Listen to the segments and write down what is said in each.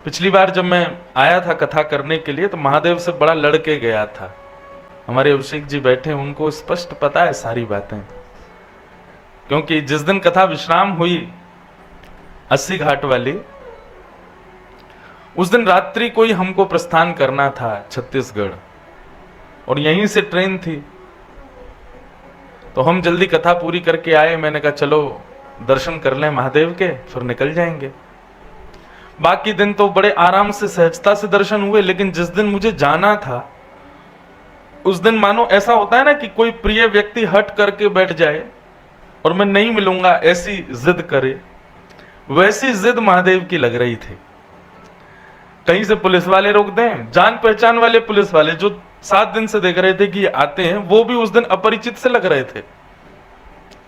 पिछली बार जब मैं आया था कथा करने के लिए तो महादेव से बड़ा लड़के गया था। हमारे अभिषेक जी बैठे, उनको स्पष्ट पता है सारी बातें, क्योंकि जिस दिन कथा विश्राम हुई 80 घाट वाली, उस दिन रात्रि को ही हमको प्रस्थान करना था छत्तीसगढ़, और यहीं से ट्रेन थी। तो हम जल्दी कथा पूरी करके आए। मैंने कहा चलो दर्शन कर लें महादेव के, फिर निकल जाएंगे। बाकी दिन तो बड़े आराम से सहजता से दर्शन हुए, लेकिन जिस दिन मुझे जाना था उस दिन मानो ऐसा होता है ना कि कोई प्रिय व्यक्ति हट करके बैठ जाए और मैं नहीं मिलूंगा ऐसी जिद करे, वैसी जिद महादेव की लग रही थी। कहीं से पुलिस वाले रोक दें, जान पहचान वाले पुलिस वाले जो 7 दिन से देख रहे थे कि आते हैं, वो भी उस दिन अपरिचित से लग रहे थे।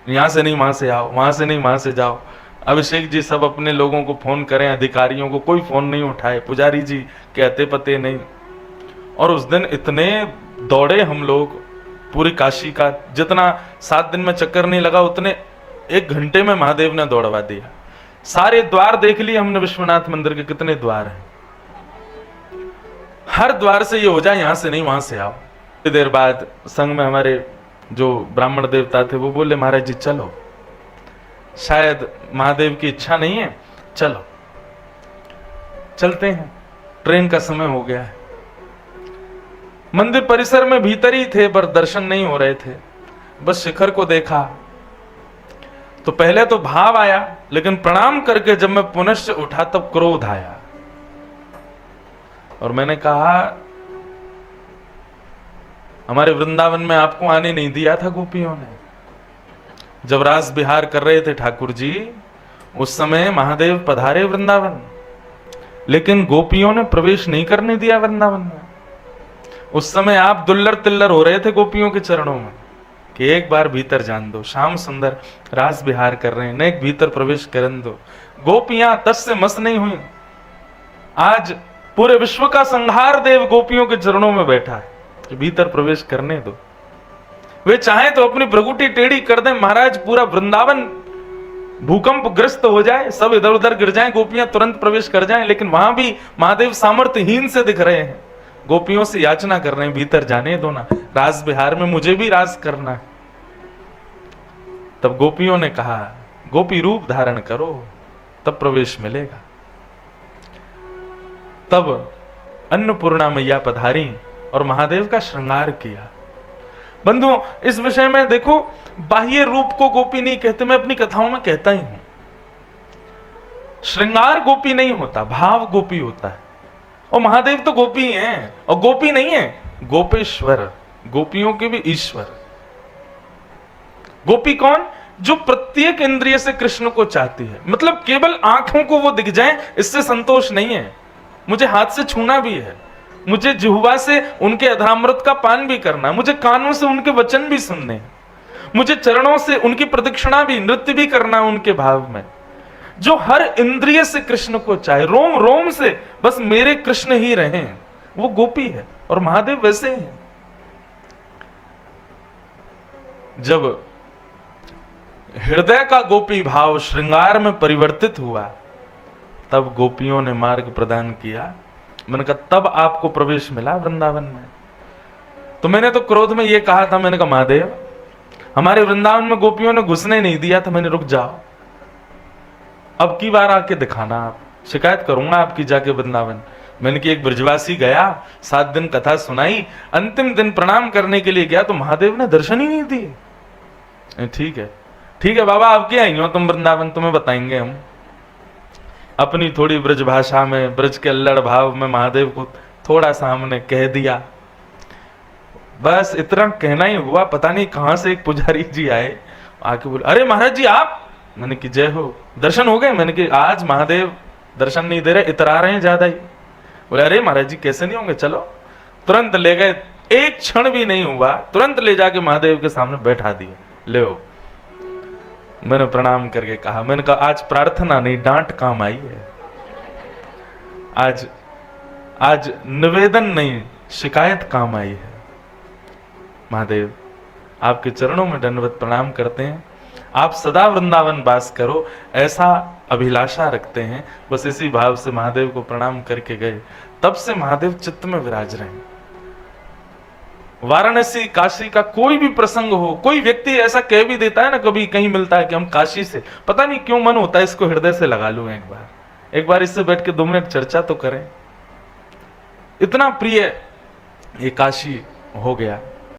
यहां से नहीं वहां से आओ, वहां से नहीं वहां से जाओ। अभिषेक जी सब अपने लोगों को फोन करें, अधिकारियों को, कोई फोन नहीं उठाए, पुजारी जी कहते पते नहीं। और उस दिन इतने दौड़े हम लोग, पूरी काशी का जितना 7 दिन में चक्कर नहीं लगा उतने 1 घंटे में महादेव ने दौड़वा दिया। सारे द्वार देख लिए हमने विश्वनाथ मंदिर के, कितने द्वार हैं, हर द्वार से ये हो जाए यहां से नहीं वहां से आओ। देर बाद संघ में हमारे जो ब्राह्मण देवता थे वो बोले महाराज जी चलो, शायद महादेव की इच्छा नहीं है, चलो चलते हैं, ट्रेन का समय हो गया है। मंदिर परिसर में भीतर ही थे पर दर्शन नहीं हो रहे थे। बस शिखर को देखा तो पहले तो भाव आया, लेकिन प्रणाम करके जब मैं पुनश्च उठा तब क्रोध आया और मैंने कहा हमारे वृंदावन में आपको आने नहीं दिया था गोपियों ने। जब रास बिहार कर रहे थे ठाकुर जी, उस समय महादेव पधारे वृंदावन, लेकिन गोपियों ने प्रवेश नहीं करने दिया वृंदावन में। उस समय आप दुल्लर तिल्लर हो रहे थे गोपियों के चरणों में कि एक बार भीतर जान दो, श्याम सुंदर रास बिहार कर रहे हैं, न एक भीतर प्रवेश करन दो। गोपियां तस से मस नहीं हुई। आज पूरे विश्व का संहार देव गोपियों के चरणों में बैठा है कि भीतर प्रवेश करने दो। वे चाहे तो अपनी भ्रगुटी टेढ़ी कर दें, महाराज पूरा वृंदावन भूकंप ग्रस्त हो जाए, सब इधर उधर गिर जाएं, गोपियां तुरंत प्रवेश कर जाएं, लेकिन वहां भी महादेव सामर्थ्यहीन से दिख रहे हैं। गोपियों से याचना कर रहे हैं भीतर जाने दो ना, रास बिहार में मुझे भी रास करना है। तब गोपियों ने कहा गोपी रूप धारण करो तब प्रवेश मिलेगा। तब अन्नपूर्णा मैया पधारी और महादेव का श्रृंगार किया। बंधुओं, इस विषय में देखो, बाह्य रूप को गोपी नहीं कहते, मैं अपनी कथाओं में कहता ही हूं। श्रृंगार गोपी नहीं होता, भाव गोपी होता है। और महादेव तो गोपी हैं, और गोपी नहीं है गोपेश्वर, गोपियों के भी ईश्वर। गोपी कौन? जो प्रत्येक इंद्रिय से कृष्ण को चाहती है। मतलब केवल आंखों को वो दिख जाए इससे संतोष नहीं है, मुझे हाथ से छूना भी है, मुझे जिह्वा से उनके अधरामृत का पान भी करना है, मुझे कानों से उनके वचन भी सुनने हैं, मुझे चरणों से उनकी प्रदक्षिणा भी, नृत्य भी करना है उनके भाव में। जो हर इंद्रिय से कृष्ण को चाहे, रोम रोम से बस मेरे कृष्ण ही रहे, वो गोपी है। और महादेव वैसे ही हैं। जब हृदय का गोपी भाव श्रृंगार में परिवर्तित हुआ तब गोपियों ने मार्ग प्रदान किया। मैंने कहा तब आपको प्रवेश मिला वृंदावन में। तो मैंने तो क्रोध में ये कहा था, मैंने कहा महादेव हमारे वृंदावन में गोपियों ने घुसने नहीं दिया था। मैंने रुक जाओ, अब की बार आके दिखाना, आप शिकायत करूंगा आपकी जाके वृंदावन। मैंने कि एक ब्रजवासी गया, 7 दिन कथा सुनाई, अंतिम दिन प्रणाम करने के लिए गया तो महादेव ने दर्शन ही नहीं दिए। ठीक है ठीक है बाबा, आप क्या आई हो तुम वृंदावन, तुम्हें बताएंगे हम। अपनी थोड़ी ब्रज भाषा में, ब्रज के अल्लड़ भाव में महादेव को थोड़ा सा हमने कह दिया, बस इतना कहना ही हुआ। पता नहीं कहां से एक पुजारी जी आए, आके बोले अरे महाराज जी आप। मैंने कि जय हो, दर्शन हो गए? मैंने कि आज महादेव दर्शन नहीं दे रहे, इतरा रहे हैं ज्यादा ही। बोले अरे महाराज जी कैसे नहीं होंगे, चलो। तुरंत ले गए, एक क्षण भी नहीं हुआ, तुरंत ले जाके महादेव के सामने बैठा दिया, ले। मैंने प्रणाम करके कहा, मैंने कहा आज प्रार्थना नहीं डांट काम आई है, आज निवेदन नहीं शिकायत काम आई है। महादेव आपके चरणों में दंडवत प्रणाम करते हैं। आप सदा वृंदावन वास करो, ऐसा अभिलाषा रखते हैं। बस इसी भाव से महादेव को प्रणाम करके गए। तब से महादेव चित्त में विराज रहे हैं। वाराणसी काशी का कोई भी प्रसंग हो, कोई व्यक्ति ऐसा कह भी देता है ना, कभी कहीं मिलता है कि हम काशी से, पता नहीं क्यों मन होता है इसको हृदय से लगा लूं, एक बार इससे बैठ के 2 मिनट चर्चा तो करें। इतना प्रिय ये काशी हो गया।